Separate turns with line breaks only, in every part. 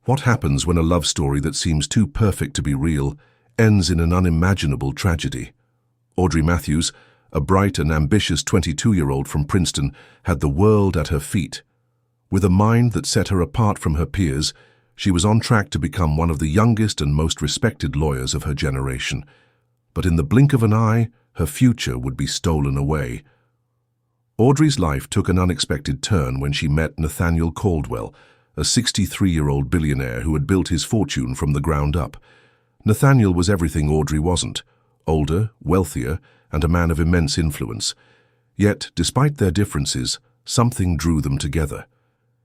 What happens when a love story that seems too perfect to be real ends in an unimaginable tragedy? Audrey Matthews, a bright and ambitious 22-year-old from Princeton, had the world at her feet. With a mind that set her apart from her peers, she was on track to become one of the youngest and most respected lawyers of her generation. But in the blink of an eye, her future would be stolen away. Audrey's life took an unexpected turn when she met Nathaniel Caldwell, a 63-year-old billionaire who had built his fortune from the ground up. Nathaniel was everything Audrey wasn't: older, wealthier, and a man of immense influence. Yet, despite their differences, something drew them together.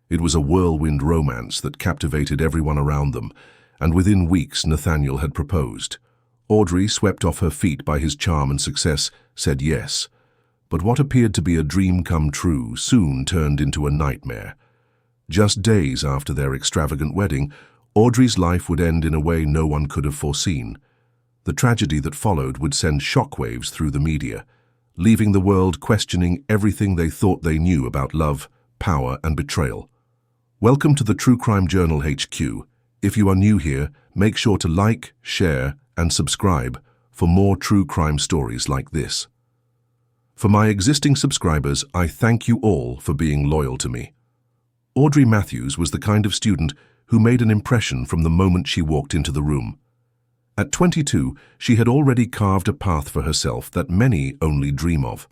It was a whirlwind romance that captivated everyone around them, and within weeks Nathaniel had proposed. Audrey, swept off her feet by his charm and success, said yes. But what appeared to be a dream come true soon turned into a nightmare. Just days after their extravagant wedding, Audrey's life would end in a way no one could have foreseen. The tragedy that followed would send shockwaves through the media, leaving the world questioning everything they thought they knew about love, power, and betrayal. Welcome to the True Crime Journal HQ. If you are new here, make sure to like, share, and subscribe for more true crime stories like this. For my existing subscribers, I thank you all for being loyal to me. Audrey Matthews was the kind of student who made an impression from the moment she walked into the room. At 22, she had already carved a path for herself that many only dream of.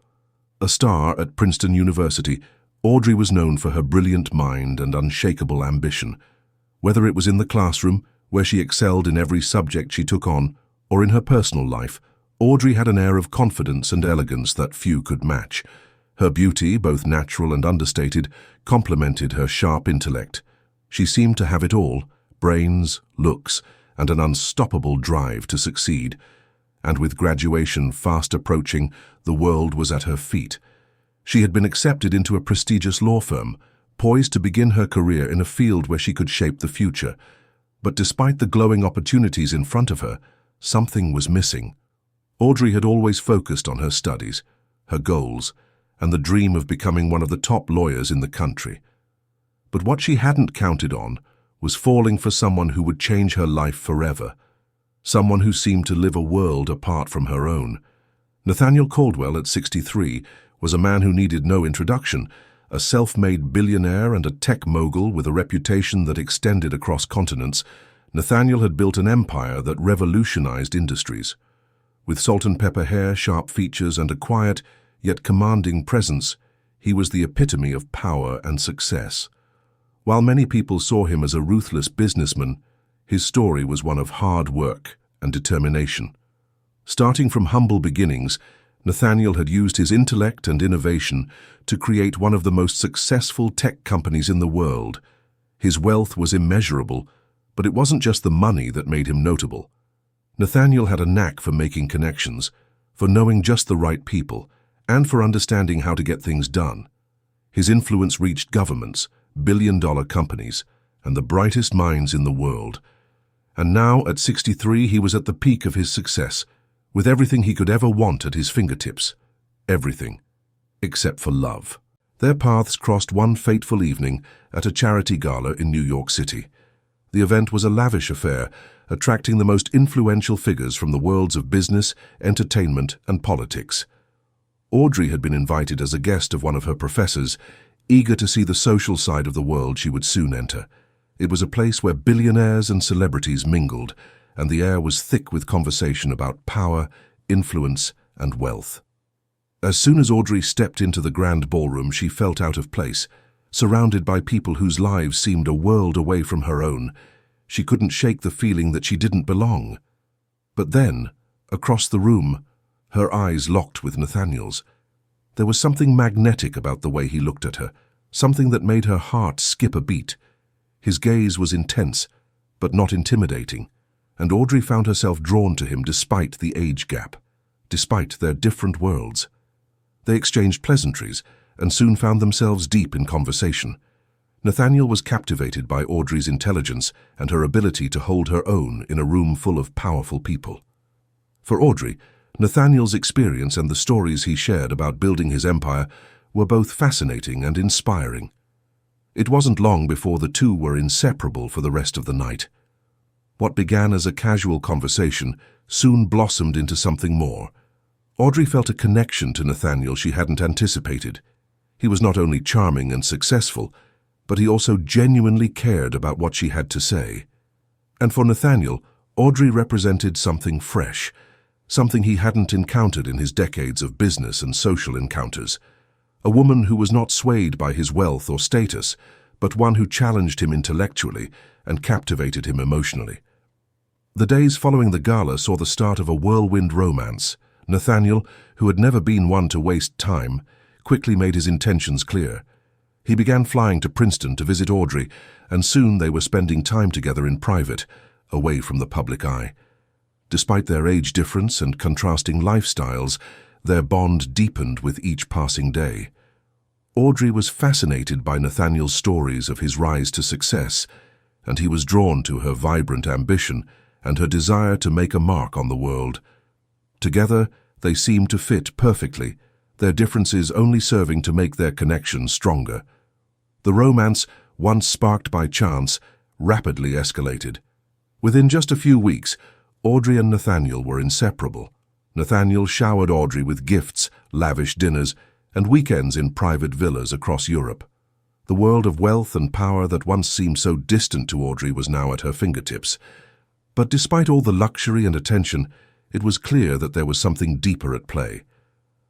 A star at Princeton University, Audrey was known for her brilliant mind and unshakable ambition. Whether it was in the classroom, where she excelled in every subject she took on, or in her personal life, Audrey had an air of confidence and elegance that few could match. Her beauty, both natural and understated, complemented her sharp intellect. She seemed to have it all: brains, looks, and an unstoppable drive to succeed. And with graduation fast approaching, the world was at her feet. She had been accepted into a prestigious law firm, poised to begin her career in a field where she could shape the future. But despite the glowing opportunities in front of her, something was missing. Audrey had always focused on her studies, her goals, and the dream of becoming one of the top lawyers in the country. But what she hadn't counted on was falling for someone who would change her life forever, someone who seemed to live a world apart from her own. Nathaniel Caldwell, at 63, was a man who needed no introduction, a self-made billionaire and a tech mogul with a reputation that extended across continents. Nathaniel had built an empire that revolutionized industries. With salt-and-pepper hair, sharp features, and a quiet, yet commanding presence, he was the epitome of power and success. While many people saw him as a ruthless businessman, his story was one of hard work and determination. Starting from humble beginnings, Nathaniel had used his intellect and innovation to create one of the most successful tech companies in the world. His wealth was immeasurable, but it wasn't just the money that made him notable. Nathaniel had a knack for making connections, for knowing just the right people, and for understanding how to get things done. His influence reached governments, billion-dollar companies, and the brightest minds in the world. And now, at 63, he was at the peak of his success, with everything he could ever want at his fingertips. Everything, except for love. Their paths crossed one fateful evening at a charity gala in New York City. The event was a lavish affair, attracting the most influential figures from the worlds of business, entertainment, and politics. Audrey had been invited as a guest of one of her professors, eager to see the social side of the world she would soon enter. It was a place where billionaires and celebrities mingled, and the air was thick with conversation about power, influence, and wealth. As soon as Audrey stepped into the grand ballroom, she felt out of place, surrounded by people whose lives seemed a world away from her own. She couldn't shake the feeling that she didn't belong. But then, across the room, her eyes locked with Nathaniel's. There was something magnetic about the way he looked at her, something that made her heart skip a beat. His gaze was intense, but not intimidating, and Audrey found herself drawn to him despite the age gap, despite their different worlds. They exchanged pleasantries and soon found themselves deep in conversation. Nathaniel was captivated by Audrey's intelligence and her ability to hold her own in a room full of powerful people. For Audrey, Nathaniel's experience and the stories he shared about building his empire were both fascinating and inspiring. It wasn't long before the two were inseparable for the rest of the night. What began as a casual conversation soon blossomed into something more. Audrey felt a connection to Nathaniel she hadn't anticipated. He was not only charming and successful, but he also genuinely cared about what she had to say. And for Nathaniel, Audrey represented something fresh, something he hadn't encountered in his decades of business and social encounters. A woman who was not swayed by his wealth or status, but one who challenged him intellectually and captivated him emotionally. The days following the gala saw the start of a whirlwind romance. Nathaniel, who had never been one to waste time, quickly made his intentions clear. He began flying to Princeton to visit Audrey, and soon they were spending time together in private, away from the public eye. Despite their age difference and contrasting lifestyles, their bond deepened with each passing day. Audrey was fascinated by Nathaniel's stories of his rise to success, and he was drawn to her vibrant ambition and her desire to make a mark on the world. Together, they seemed to fit perfectly, their differences only serving to make their connection stronger. The romance, once sparked by chance, rapidly escalated. Within just a few weeks, Audrey and Nathaniel were inseparable. Nathaniel showered Audrey with gifts, lavish dinners, and weekends in private villas across Europe. The world of wealth and power that once seemed so distant to Audrey was now at her fingertips. But despite all the luxury and attention, it was clear that there was something deeper at play.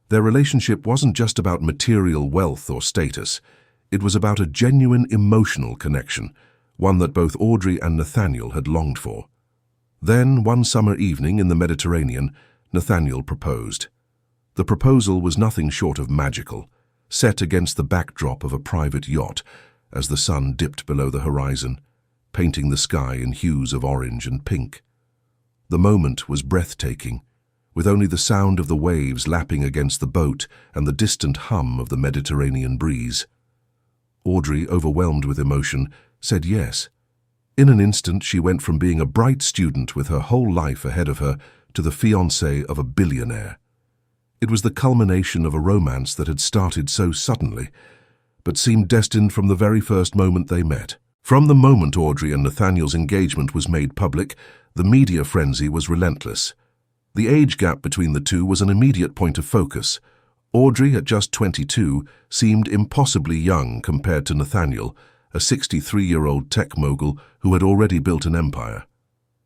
Their relationship wasn't just about material wealth or status. It was about a genuine emotional connection, one that both Audrey and Nathaniel had longed for. Then, one summer evening in the Mediterranean, Nathaniel proposed. The proposal was nothing short of magical, set against the backdrop of a private yacht as the sun dipped below the horizon, painting the sky in hues of orange and pink. The moment was breathtaking, with only the sound of the waves lapping against the boat and the distant hum of the Mediterranean breeze. Audrey, overwhelmed with emotion, said yes. In an instant, she went from being a bright student with her whole life ahead of her to the fiancée of a billionaire. It was the culmination of a romance that had started so suddenly, but seemed destined from the very first moment they met. From the moment Audrey and Nathaniel's engagement was made public, the media frenzy was relentless. The age gap between the two was an immediate point of focus. Audrey, at just 22, seemed impossibly young compared to Nathaniel, a 63-year-old tech mogul who had already built an empire.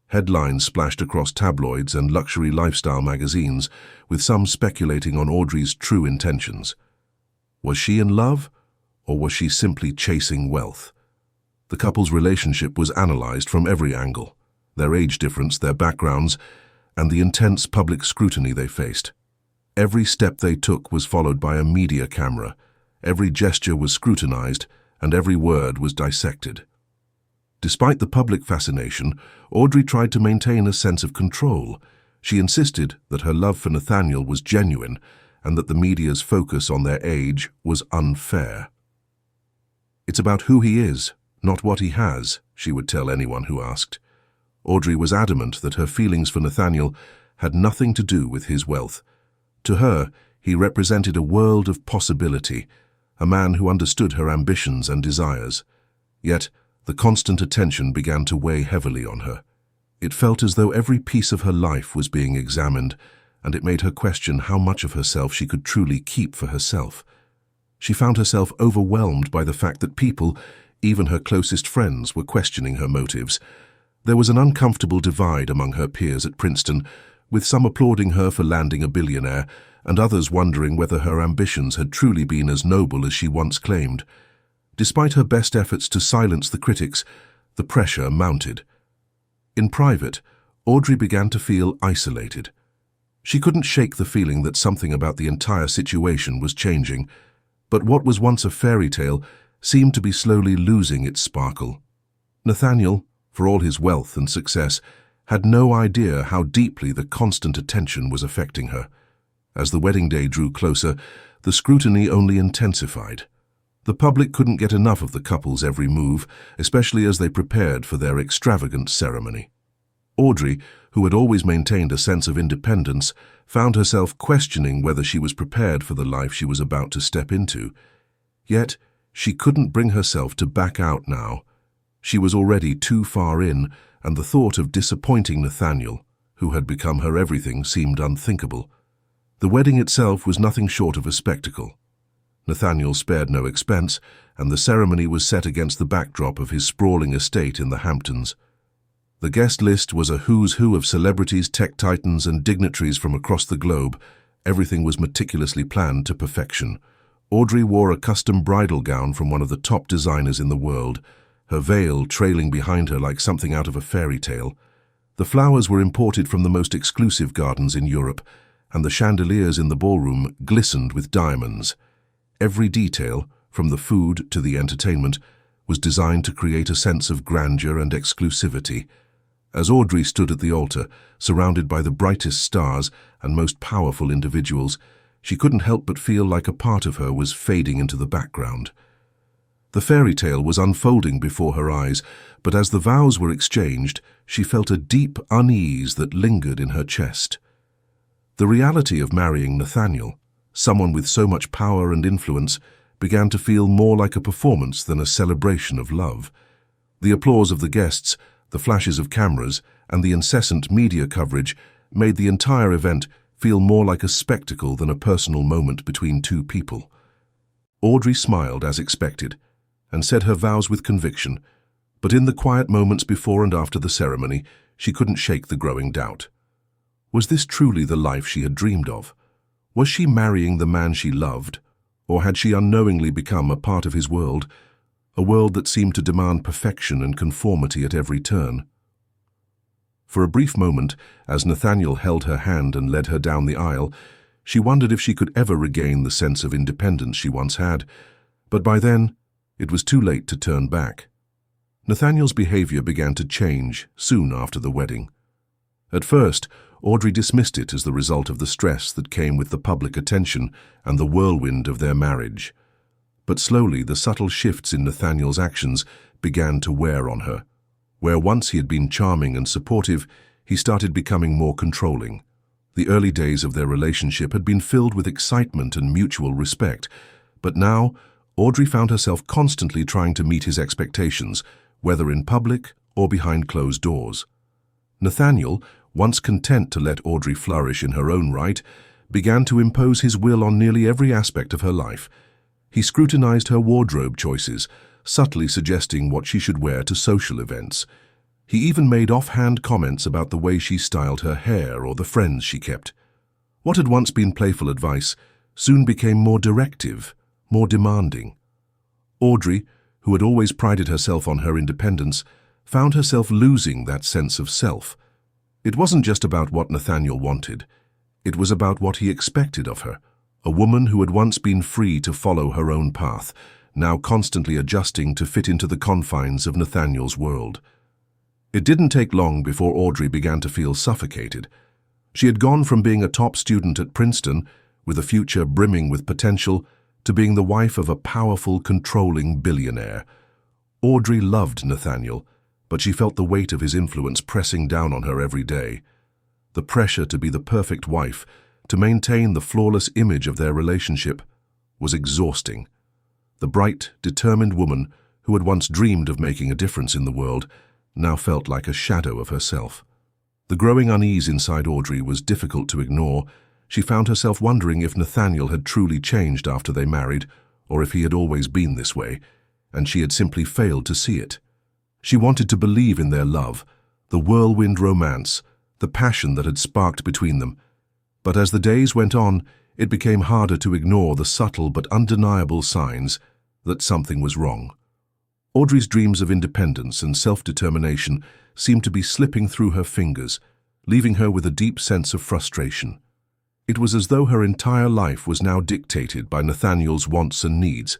Headlines splashed across tabloids and luxury lifestyle magazines, with some speculating on Audrey's true intentions. Was she in love, or was she simply chasing wealth? The couple's relationship was analyzed from every angle: their age difference, their backgrounds, and the intense public scrutiny they faced. Every step they took was followed by a media camera. Every gesture was scrutinized, and every word was dissected. Despite the public fascination, Audrey tried to maintain a sense of control. She insisted that her love for Nathaniel was genuine and that the media's focus on their age was unfair. "It's about who he is, not what he has," she would tell anyone who asked. Audrey was adamant that her feelings for Nathaniel had nothing to do with his wealth. To her, he represented a world of possibility, a man who understood her ambitions and desires. Yet, the constant attention began to weigh heavily on her. It felt as though every piece of her life was being examined, and it made her question how much of herself she could truly keep for herself. She found herself overwhelmed by the fact that people, even her closest friends, were questioning her motives. There was an uncomfortable divide among her peers at Princeton, with some applauding her for landing a billionaire, and others wondering whether her ambitions had truly been as noble as she once claimed. Despite her best efforts to silence the critics, the pressure mounted. In private, Audrey began to feel isolated. She couldn't shake the feeling that something about the entire situation was changing, but what was once a fairy tale seemed to be slowly losing its sparkle. Nathaniel, for all his wealth and success, had no idea how deeply the constant attention was affecting her. As the wedding day drew closer, the scrutiny only intensified. The public couldn't get enough of the couple's every move, especially as they prepared for their extravagant ceremony. Audrey, who had always maintained a sense of independence, found herself questioning whether she was prepared for the life she was about to step into. Yet, She couldn't bring herself to back out now. She was already too far in, and the thought of disappointing Nathaniel, who had become her everything, seemed unthinkable. The wedding itself was nothing short of a spectacle. Nathaniel spared no expense, and the ceremony was set against the backdrop of his sprawling estate in the Hamptons. The guest list was a who's who of celebrities, tech titans, and dignitaries from across the globe. Everything was meticulously planned to perfection. Audrey wore a custom bridal gown from one of the top designers in the world, her veil trailing behind her like something out of a fairy tale. The flowers were imported from the most exclusive gardens in Europe, and the chandeliers in the ballroom glistened with diamonds. Every detail, from the food to the entertainment, was designed to create a sense of grandeur and exclusivity. As Audrey stood at the altar, surrounded by the brightest stars and most powerful individuals, she couldn't help but feel like a part of her was fading into the background. The fairy tale was unfolding before her eyes, but as the vows were exchanged, she felt a deep unease that lingered in her chest. The reality of marrying Nathaniel, someone with so much power and influence, began to feel more like a performance than a celebration of love. The applause of the guests, the flashes of cameras, and the incessant media coverage made the entire event feel more like a spectacle than a personal moment between two people. Audrey smiled as expected, and said her vows with conviction, but in the quiet moments before and after the ceremony, she couldn't shake the growing doubt. Was this truly the life she had dreamed of? Was she marrying the man she loved, or had she unknowingly become a part of his world, a world that seemed to demand perfection and conformity at every turn? For a brief moment, as Nathaniel held her hand and led her down the aisle, she wondered if she could ever regain the sense of independence she once had, but by then, it was too late to turn back. Nathaniel's behavior began to change soon after the wedding. At first, Audrey dismissed it as the result of the stress that came with the public attention and the whirlwind of their marriage. But slowly, the subtle shifts in Nathaniel's actions began to wear on her. Where once he had been charming and supportive, he started becoming more controlling. The early days of their relationship had been filled with excitement and mutual respect, but now Audrey found herself constantly trying to meet his expectations, whether in public or behind closed doors. Nathaniel, once content to let Audrey flourish in her own right, began to impose his will on nearly every aspect of her life. He scrutinized her wardrobe choices, subtly suggesting what she should wear to social events. He even made offhand comments about the way she styled her hair or the friends she kept. What had once been playful advice soon became more directive, more demanding. Audrey, who had always prided herself on her independence, found herself losing that sense of self. It wasn't just about what Nathaniel wanted. It was about what he expected of her, a woman who had once been free to follow her own path, now constantly adjusting to fit into the confines of Nathaniel's world. It didn't take long before Audrey began to feel suffocated. She had gone from being a top student at Princeton, with a future brimming with potential, to being the wife of a powerful, controlling billionaire. Audrey loved Nathaniel, but she felt the weight of his influence pressing down on her every day. The pressure to be the perfect wife, to maintain the flawless image of their relationship, was exhausting. The bright, determined woman who had once dreamed of making a difference in the world now felt like a shadow of herself. The growing unease inside Audrey was difficult to ignore. She found herself wondering if Nathaniel had truly changed after they married, or if he had always been this way, and she had simply failed to see it. She wanted to believe in their love, the whirlwind romance, the passion that had sparked between them. But as the days went on, it became harder to ignore the subtle but undeniable signs that something was wrong. Audrey's dreams of independence and self-determination seemed to be slipping through her fingers, leaving her with a deep sense of frustration. It was as though her entire life was now dictated by Nathaniel's wants and needs,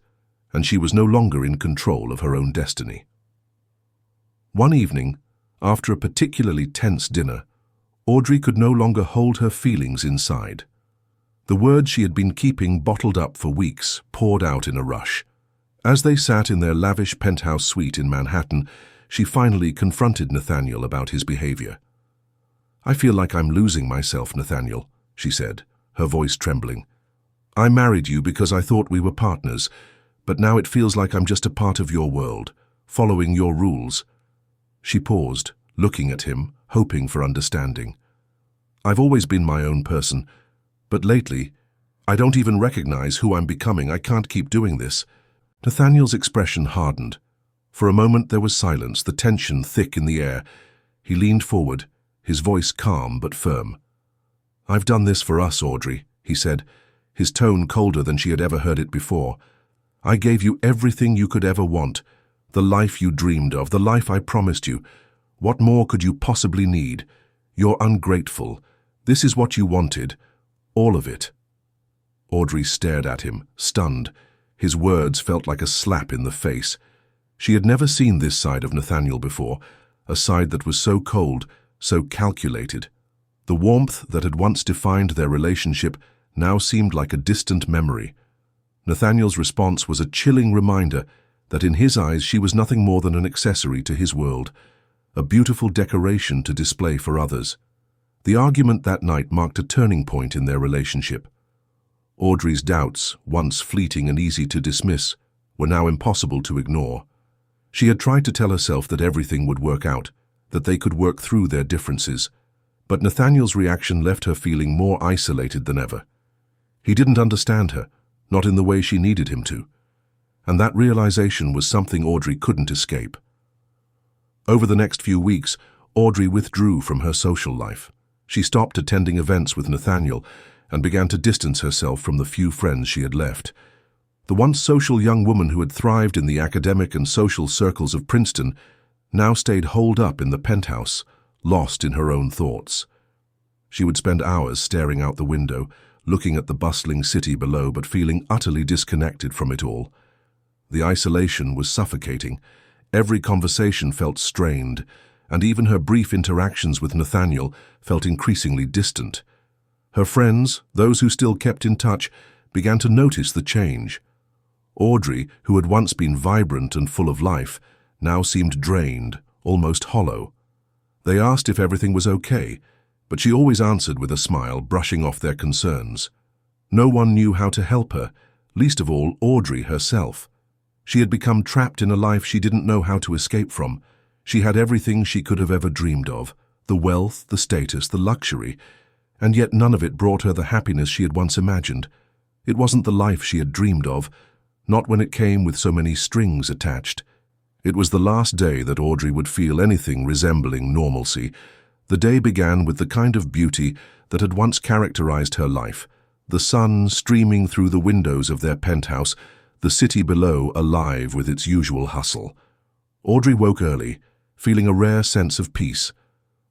and she was no longer in control of her own destiny. One evening, after a particularly tense dinner, Audrey could no longer hold her feelings inside. The words she had been keeping bottled up for weeks poured out in a rush. As they sat in their lavish penthouse suite in Manhattan, she finally confronted Nathaniel about his behavior. "I feel like I'm losing myself, Nathaniel," she said, her voice trembling. "I married you because I thought we were partners, but now it feels like I'm just a part of your world, following your rules." She paused, looking at him, hoping for understanding. "I've always been my own person, but lately, I don't even recognize who I'm becoming. I can't keep doing this." Nathaniel's expression hardened. For a moment there was silence, the tension thick in the air. He leaned forward, his voice calm but firm. "I've done this for us, Audrey," he said, his tone colder than she had ever heard it before. "I gave you everything you could ever want, the life you dreamed of, the life I promised you. What more could you possibly need? You're ungrateful. This is what you wanted. All of it." Audrey stared at him, stunned. His words felt like a slap in the face. She had never seen this side of Nathaniel before, a side that was so cold, so calculated. The warmth that had once defined their relationship now seemed like a distant memory. Nathaniel's response was a chilling reminder that in his eyes she was nothing more than an accessory to his world, a beautiful decoration to display for others. The argument that night marked a turning point in their relationship. Audrey's doubts, once fleeting and easy to dismiss, were now impossible to ignore. She had tried to tell herself that everything would work out, that they could work through their differences. But Nathaniel's reaction left her feeling more isolated than ever. He didn't understand her, not in the way she needed him to. And that realization was something Audrey couldn't escape. Over the next few weeks, Audrey withdrew from her social life. She stopped attending events with Nathaniel and began to distance herself from the few friends she had left. The once social young woman who had thrived in the academic and social circles of Princeton now stayed holed up in the penthouse, lost in her own thoughts. She would spend hours staring out the window, looking at the bustling city below but feeling utterly disconnected from it all. The isolation was suffocating. Every conversation felt strained, and even her brief interactions with Nathaniel felt increasingly distant. Her friends, those who still kept in touch, began to notice the change. Audrey, who had once been vibrant and full of life, now seemed drained, almost hollow. They asked if everything was okay, but she always answered with a smile, brushing off their concerns. No one knew how to help her, least of all Audrey herself. She had become trapped in a life she didn't know how to escape from. She had everything she could have ever dreamed of, the wealth, the status, the luxury, and yet none of it brought her the happiness she had once imagined. It wasn't the life she had dreamed of, not when it came with so many strings attached. It was the last day that Audrey would feel anything resembling normalcy. The day began with the kind of beauty that had once characterized her life, the sun streaming through the windows of their penthouse, the city below alive with its usual hustle. Audrey woke early, feeling a rare sense of peace.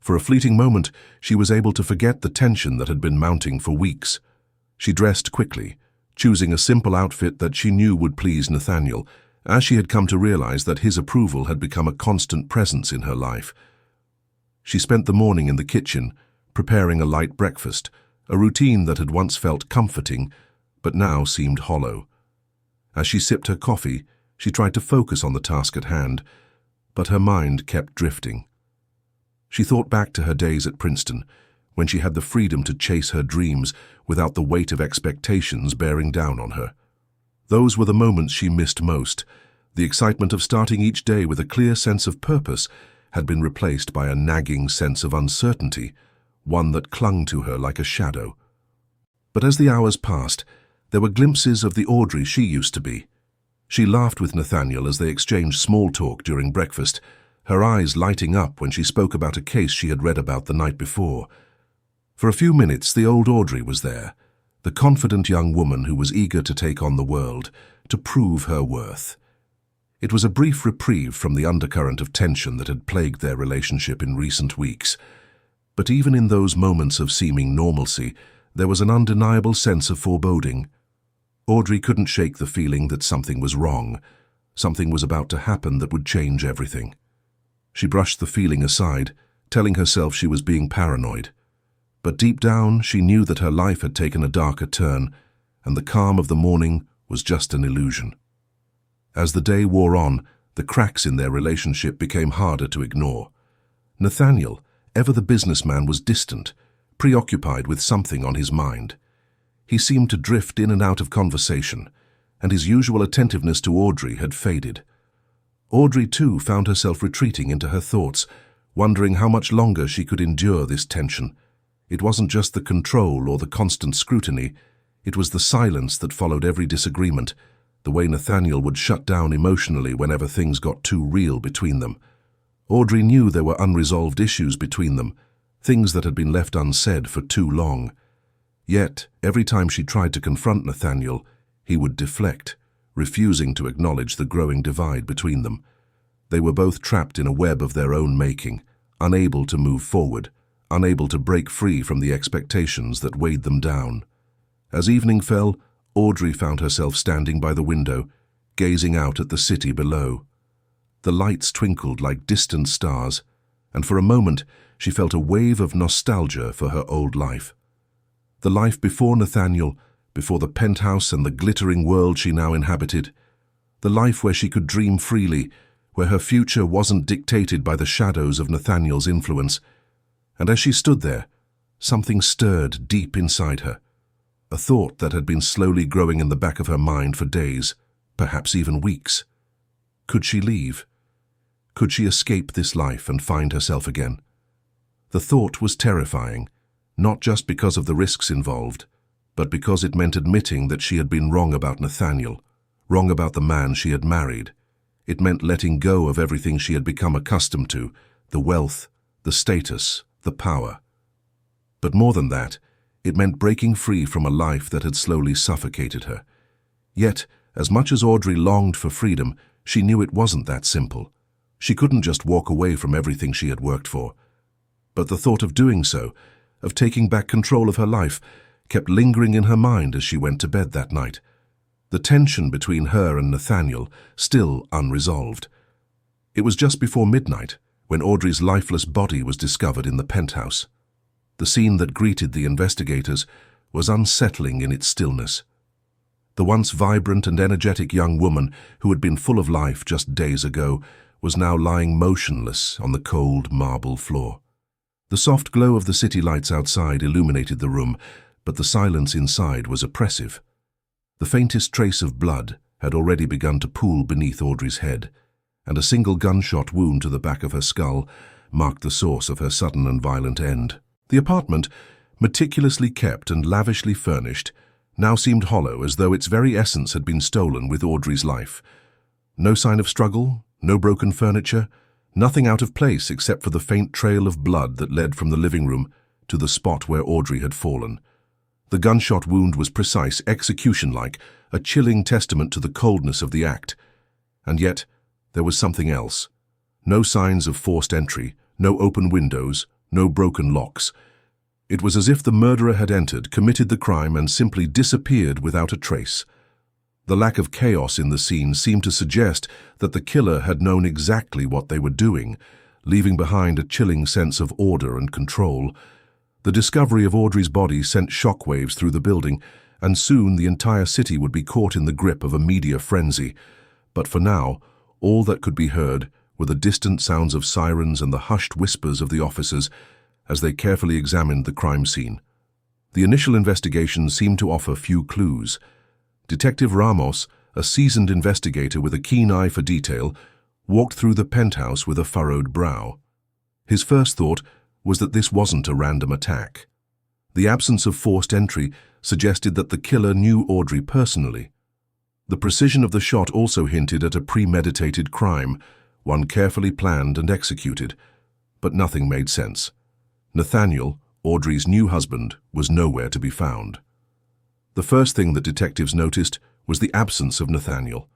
For a fleeting moment, she was able to forget the tension that had been mounting for weeks. She dressed quickly, choosing a simple outfit that she knew would please Nathaniel, as she had come to realize that his approval had become a constant presence in her life. She spent the morning in the kitchen, preparing a light breakfast, a routine that had once felt comforting, but now seemed hollow. As she sipped her coffee, she tried to focus on the task at hand, but her mind kept drifting. She thought back to her days at Princeton, when she had the freedom to chase her dreams without the weight of expectations bearing down on her. Those were the moments she missed most. The excitement of starting each day with a clear sense of purpose had been replaced by a nagging sense of uncertainty, one that clung to her like a shadow. But as the hours passed, there were glimpses of the Audrey she used to be. She laughed with Nathaniel as they exchanged small talk during breakfast, her eyes lighting up when she spoke about a case she had read about the night before. For a few minutes, the old Audrey was there, the confident young woman who was eager to take on the world, to prove her worth. It was a brief reprieve from the undercurrent of tension that had plagued their relationship in recent weeks. But even in those moments of seeming normalcy, there was an undeniable sense of foreboding. Audrey couldn't shake the feeling that something was wrong. Something was about to happen that would change everything. She brushed the feeling aside, telling herself she was being paranoid. But deep down, she knew that her life had taken a darker turn, and the calm of the morning was just an illusion. As the day wore on, the cracks in their relationship became harder to ignore. Nathaniel, ever the businessman, was distant, preoccupied with something on his mind. He seemed to drift in and out of conversation, and his usual attentiveness to Audrey had faded. Audrey, too, found herself retreating into her thoughts, wondering how much longer she could endure this tension. It wasn't just the control or the constant scrutiny, it was the silence that followed every disagreement, the way Nathaniel would shut down emotionally whenever things got too real between them. Audrey knew there were unresolved issues between them, things that had been left unsaid for too long. Yet, every time she tried to confront Nathaniel, he would deflect, refusing to acknowledge the growing divide between them. They were both trapped in a web of their own making, unable to move forward, unable to break free from the expectations that weighed them down. As evening fell, Audrey found herself standing by the window, gazing out at the city below. The lights twinkled like distant stars, and for a moment she felt a wave of nostalgia for her old life. The life before Nathaniel, before the penthouse and the glittering world she now inhabited. The life where she could dream freely, where her future wasn't dictated by the shadows of Nathaniel's influence. And as she stood there, something stirred deep inside her. A thought that had been slowly growing in the back of her mind for days, perhaps even weeks. Could she leave? Could she escape this life and find herself again? The thought was terrifying, not just because of the risks involved, but because it meant admitting that she had been wrong about Nathaniel, wrong about the man she had married. It meant letting go of everything she had become accustomed to, the wealth, the status, the power. But more than that, it meant breaking free from a life that had slowly suffocated her. Yet, as much as Audrey longed for freedom, she knew it wasn't that simple. She couldn't just walk away from everything she had worked for. But the thought of doing so, of taking back control of her life, kept lingering in her mind as she went to bed that night. The tension between her and Nathaniel still unresolved. It was just before midnight when Audrey's lifeless body was discovered in the penthouse. The scene that greeted the investigators was unsettling in its stillness. The once vibrant and energetic young woman who had been full of life just days ago was now lying motionless on the cold marble floor. The soft glow of the city lights outside illuminated the room, but the silence inside was oppressive. The faintest trace of blood had already begun to pool beneath Audrey's head, and a single gunshot wound to the back of her skull marked the source of her sudden and violent end. The apartment, meticulously kept and lavishly furnished, now seemed hollow, as though its very essence had been stolen with Audrey's life. No sign of struggle, no broken furniture, nothing out of place except for the faint trail of blood that led from the living room to the spot where Audrey had fallen. The gunshot wound was precise, execution-like, a chilling testament to the coldness of the act. And yet, there was something else. No signs of forced entry, no open windows, no broken locks. It was as if the murderer had entered, committed the crime, and simply disappeared without a trace. The lack of chaos in the scene seemed to suggest that the killer had known exactly what they were doing, leaving behind a chilling sense of order and control. The discovery of Audrey's body sent shockwaves through the building, and soon the entire city would be caught in the grip of a media frenzy. But for now, all that could be heard were the distant sounds of sirens and the hushed whispers of the officers as they carefully examined the crime scene. The initial investigation seemed to offer few clues. Detective Ramos, a seasoned investigator with a keen eye for detail, walked through the penthouse with a furrowed brow. His first thought was that this wasn't a random attack. The absence of forced entry suggested that the killer knew Audrey personally. The precision of the shot also hinted at a premeditated crime, one carefully planned and executed, but nothing made sense. Nathaniel, Audrey's new husband, was nowhere to be found. The first thing that detectives noticed was the absence of Nathaniel.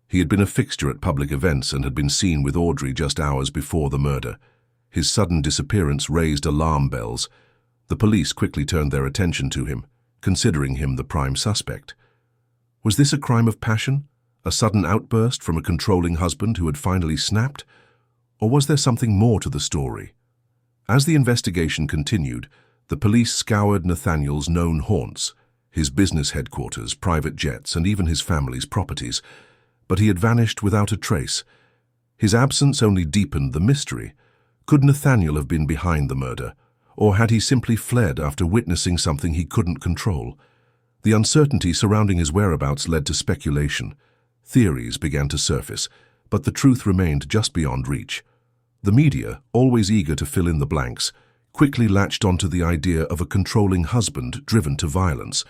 He had been a fixture at public events and had been seen with Audrey just hours before the murder. His sudden disappearance raised alarm bells. The police quickly turned their attention to him, considering him the prime suspect. Was this a crime of passion? A sudden outburst from a controlling husband who had finally snapped? Or was there something more to the story? As the investigation continued, the police scoured Nathaniel's known haunts, his business headquarters, private jets, and even his family's properties, but he had vanished without a trace. His absence only deepened the mystery. Could Nathaniel have been behind the murder, or had he simply fled after witnessing something he couldn't control? The uncertainty surrounding his whereabouts led to speculation. Theories began to surface, but the truth remained just beyond reach. The media, always eager to fill in the blanks, quickly latched onto the idea of a controlling husband driven to violence.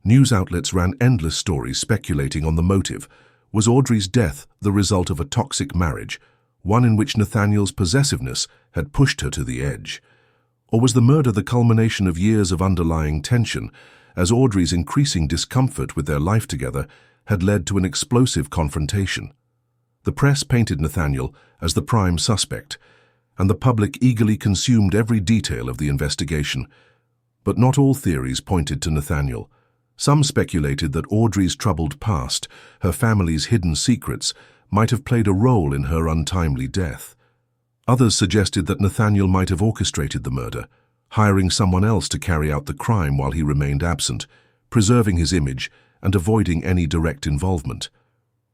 News outlets ran endless stories speculating on the motive. Was Audrey's death the result of a toxic marriage, one in which Nathaniel's possessiveness had pushed her to the edge? Or was the murder the culmination of years of underlying tension, as Audrey's increasing discomfort with their life together had led to an explosive confrontation? The press painted Nathaniel as the prime suspect, and the public eagerly consumed every detail of the investigation. But not all theories pointed to Nathaniel. Some speculated that Audrey's troubled past, her family's hidden secrets, might have played a role in her untimely death. Others suggested that Nathaniel might have orchestrated the murder, hiring someone else to carry out the crime while he remained absent, preserving his image and avoiding any direct involvement.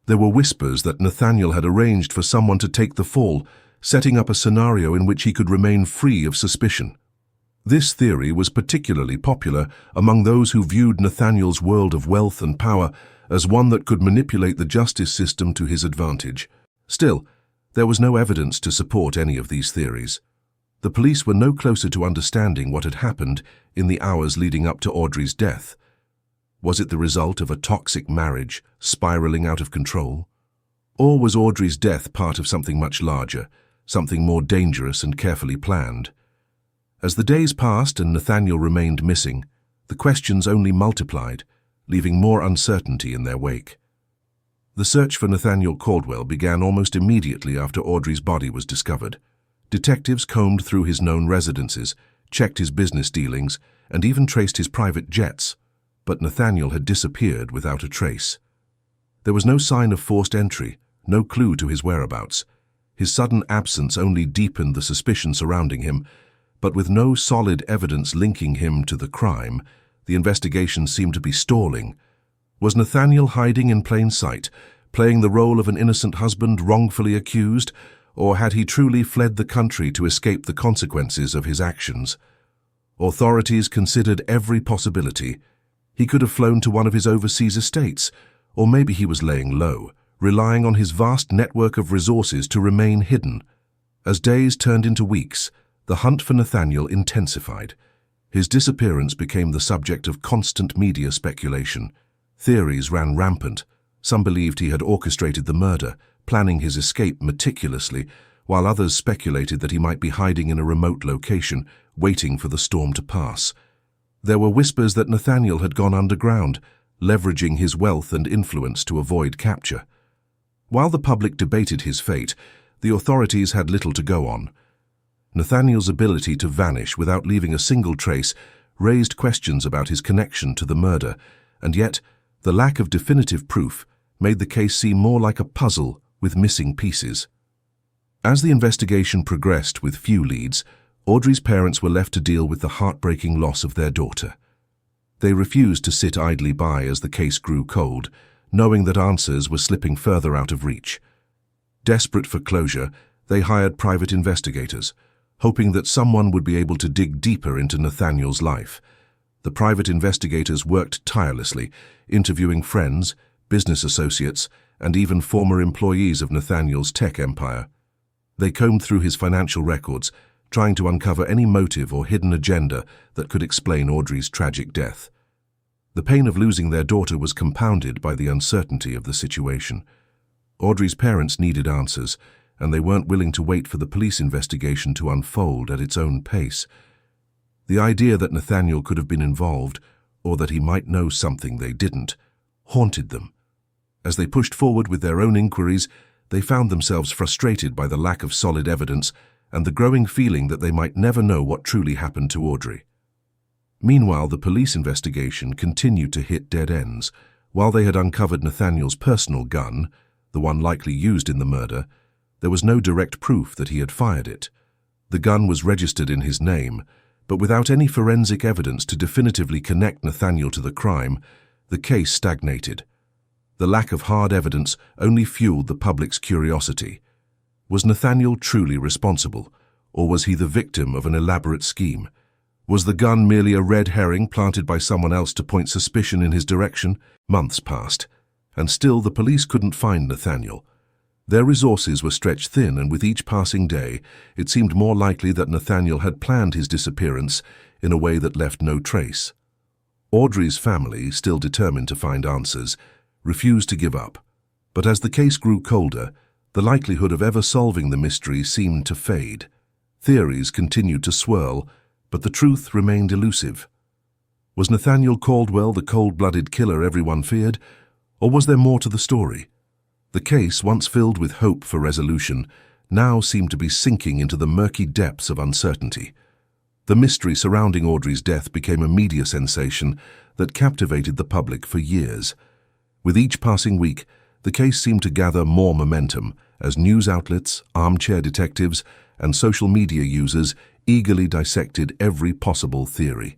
There were whispers that Nathaniel had arranged for someone to take the fall, setting up a scenario in which he could remain free of suspicion. This theory was particularly popular among those who viewed Nathaniel's world of wealth and power as one that could manipulate the justice system to his advantage. Still, there was no evidence to support any of these theories. The police were no closer to understanding what had happened in the hours leading up to Audrey's death. Was it the result of a toxic marriage spiraling out of control? Or was Audrey's death part of something much larger, something more dangerous and carefully planned? As the days passed and Nathaniel remained missing, the questions only multiplied, leaving more uncertainty in their wake. The search for Nathaniel Caldwell began almost immediately after Audrey's body was discovered. Detectives combed through his known residences, checked his business dealings, and even traced his private jets, but Nathaniel had disappeared without a trace. There was no sign of forced entry, no clue to his whereabouts. His sudden absence only deepened the suspicion surrounding him, but with no solid evidence linking him to the crime, the investigation seemed to be stalling. Was Nathaniel hiding in plain sight, playing the role of an innocent husband wrongfully accused, or had he truly fled the country to escape the consequences of his actions? Authorities considered every possibility. He could have flown to one of his overseas estates, or maybe he was laying low, relying on his vast network of resources to remain hidden. As days turned into weeks, the hunt for Nathaniel intensified. His disappearance became the subject of constant media speculation. Theories ran rampant. Some believed he had orchestrated the murder, planning his escape meticulously, while others speculated that he might be hiding in a remote location, waiting for the storm to pass. There were whispers that Nathaniel had gone underground, leveraging his wealth and influence to avoid capture. While the public debated his fate, the authorities had little to go on. Nathaniel's ability to vanish without leaving a single trace raised questions about his connection to the murder, and yet the lack of definitive proof made the case seem more like a puzzle with missing pieces. As the investigation progressed with few leads, Audrey's parents were left to deal with the heartbreaking loss of their daughter. They refused to sit idly by as the case grew cold, knowing that answers were slipping further out of reach. Desperate for closure, they hired private investigators, hoping that someone would be able to dig deeper into Nathaniel's life. The private investigators worked tirelessly, interviewing friends, business associates, and even former employees of Nathaniel's tech empire. They combed through his financial records, trying to uncover any motive or hidden agenda that could explain Audrey's tragic death. The pain of losing their daughter was compounded by the uncertainty of the situation. Audrey's parents needed answers, and they weren't willing to wait for the police investigation to unfold at its own pace. The idea that Nathaniel could have been involved, or that he might know something they didn't, haunted them. As they pushed forward with their own inquiries, they found themselves frustrated by the lack of solid evidence and the growing feeling that they might never know what truly happened to Audrey. Meanwhile, the police investigation continued to hit dead ends. While they had uncovered Nathaniel's personal gun, the one likely used in the murder, there was no direct proof that he had fired it. The gun was registered in his name, but without any forensic evidence to definitively connect Nathaniel to the crime, the case stagnated. The lack of hard evidence only fueled the public's curiosity. Was Nathaniel truly responsible, or was he the victim of an elaborate scheme? Was the gun merely a red herring planted by someone else to point suspicion in his direction? Months passed, and still the police couldn't find Nathaniel. Their resources were stretched thin, and with each passing day, it seemed more likely that Nathaniel had planned his disappearance in a way that left no trace. Audrey's family, still determined to find answers, refused to give up. But as the case grew colder, the likelihood of ever solving the mystery seemed to fade. Theories continued to swirl, but the truth remained elusive. Was Nathaniel Caldwell the cold-blooded killer everyone feared, or was there more to the story? The case, once filled with hope for resolution, now seemed to be sinking into the murky depths of uncertainty. The mystery surrounding Audrey's death became a media sensation that captivated the public for years. With each passing week, the case seemed to gather more momentum as news outlets, armchair detectives, and social media users eagerly dissected every possible theory.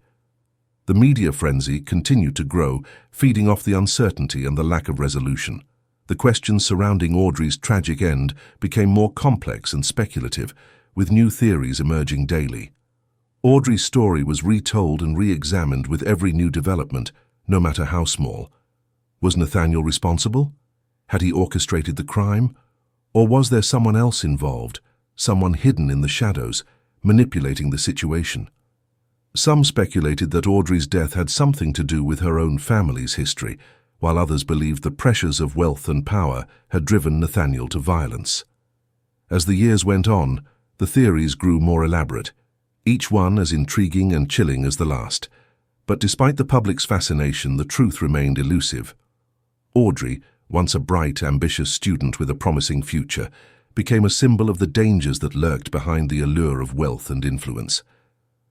The media frenzy continued to grow, feeding off the uncertainty and the lack of resolution. The questions surrounding Audrey's tragic end became more complex and speculative, with new theories emerging daily. Audrey's story was retold and re-examined with every new development, no matter how small. Was Nathaniel responsible? Had he orchestrated the crime? Or was there someone else involved, someone hidden in the shadows, manipulating the situation? Some speculated that Audrey's death had something to do with her own family's history, while others believed the pressures of wealth and power had driven Nathaniel to violence. As the years went on, the theories grew more elaborate, each one as intriguing and chilling as the last. But despite the public's fascination, the truth remained elusive. Audrey, once a bright, ambitious student with a promising future, became a symbol of the dangers that lurked behind the allure of wealth and influence.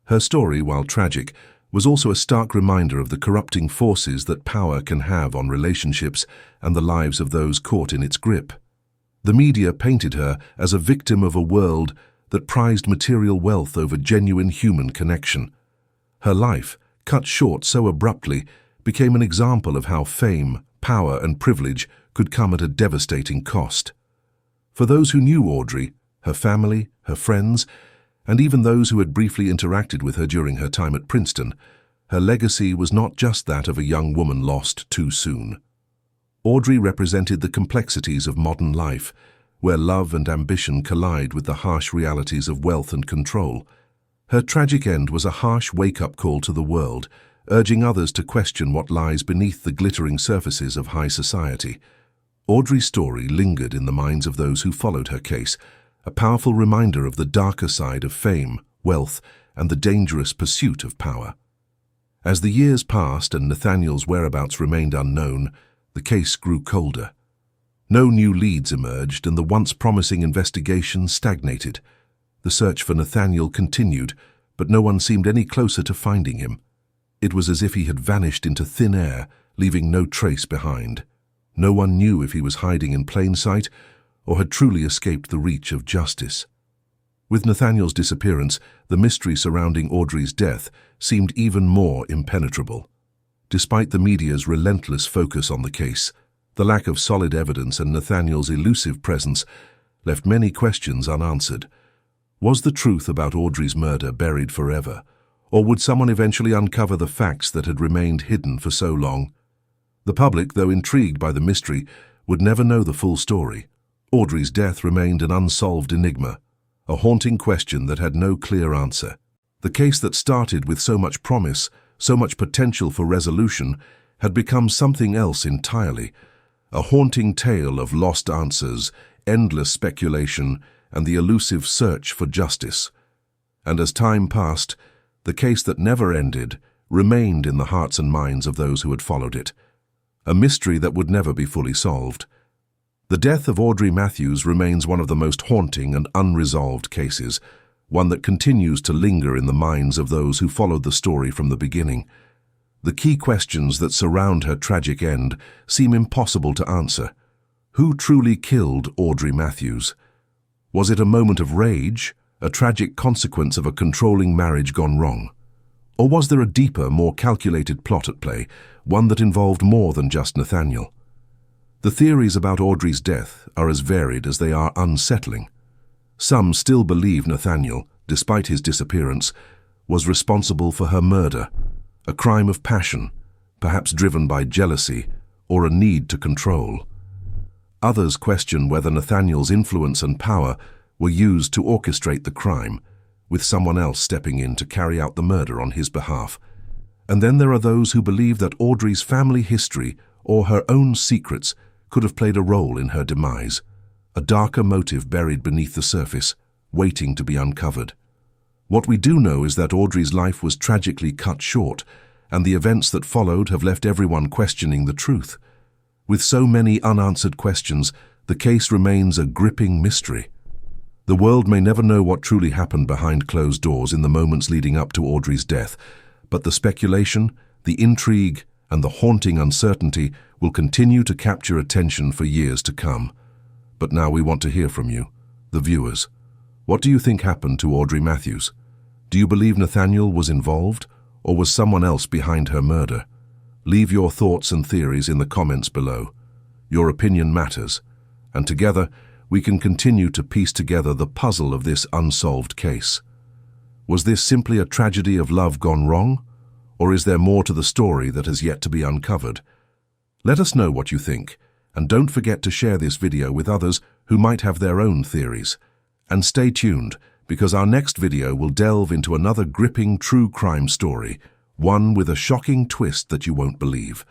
Her story, while tragic, was also a stark reminder of the corrupting forces that power can have on relationships and the lives of those caught in its grip. The media painted her as a victim of a world that prized material wealth over genuine human connection. Her life, cut short so abruptly, became an example of how fame, power, and privilege could come at a devastating cost. For those who knew Audrey, her family, her friends, and even those who had briefly interacted with her during her time at Princeton, her legacy was not just that of a young woman lost too soon. Audrey represented the complexities of modern life, where love and ambition collide with the harsh realities of wealth and control. Her tragic end was a harsh wake-up call to the world, urging others to question what lies beneath the glittering surfaces of high society. Audrey's story lingered in the minds of those who followed her case, a powerful reminder of the darker side of fame, wealth, and the dangerous pursuit of power. As the years passed and Nathaniel's whereabouts remained unknown, the case grew colder. No new leads emerged, and the once promising investigation stagnated. The search for Nathaniel continued, but no one seemed any closer to finding him. It was as if he had vanished into thin air, leaving no trace behind. No one knew if he was hiding in plain sight or had truly escaped the reach of justice. With Nathaniel's disappearance, the mystery surrounding Audrey's death seemed even more impenetrable. Despite the media's relentless focus on the case, the lack of solid evidence and Nathaniel's elusive presence left many questions unanswered. Was the truth about Audrey's murder buried forever, or would someone eventually uncover the facts that had remained hidden for so long? The public, though intrigued by the mystery, would never know the full story. Audrey's death remained an unsolved enigma, a haunting question that had no clear answer. The case that started with so much promise, so much potential for resolution, had become something else entirely, a haunting tale of lost answers, endless speculation, and the elusive search for justice. And as time passed, the case that never ended remained in the hearts and minds of those who had followed it, a mystery that would never be fully solved. The death of Audrey Matthews remains one of the most haunting and unresolved cases, one that continues to linger in the minds of those who followed the story from the beginning. The key questions that surround her tragic end seem impossible to answer. Who truly killed Audrey Matthews? Was it a moment of rage, a tragic consequence of a controlling marriage gone wrong? Or was there a deeper, more calculated plot at play, one that involved more than just Nathaniel? The theories about Audrey's death are as varied as they are unsettling. Some still believe Nathaniel, despite his disappearance, was responsible for her murder, a crime of passion, perhaps driven by jealousy or a need to control. Others question whether Nathaniel's influence and power were used to orchestrate the crime, with someone else stepping in to carry out the murder on his behalf. And then there are those who believe that Audrey's family history or her own secrets could have played a role in her demise, a darker motive buried beneath the surface, waiting to be uncovered. What we do know is that Audrey's life was tragically cut short, and the events that followed have left everyone questioning the truth. With so many unanswered questions, the case remains a gripping mystery. The world may never know what truly happened behind closed doors in the moments leading up to Audrey's death, but the speculation, the intrigue, and the haunting uncertainty will continue to capture attention for years to come. But now we want to hear from you, the viewers. What do you think happened to Audrey Matthews? Do you believe Nathaniel was involved, or was someone else behind her murder? Leave your thoughts and theories in the comments below. Your opinion matters, and together we can continue to piece together the puzzle of this unsolved case. Was this simply a tragedy of love gone wrong, or is there more to the story that has yet to be uncovered? Let us know what you think, and don't forget to share this video with others who might have their own theories. And stay tuned, because our next video will delve into another gripping true crime story, one with a shocking twist that you won't believe.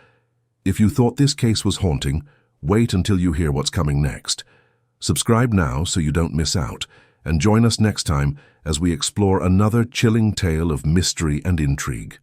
If you thought this case was haunting, wait until you hear what's coming next. Subscribe now so you don't miss out, and join us next time as we explore another chilling tale of mystery and intrigue.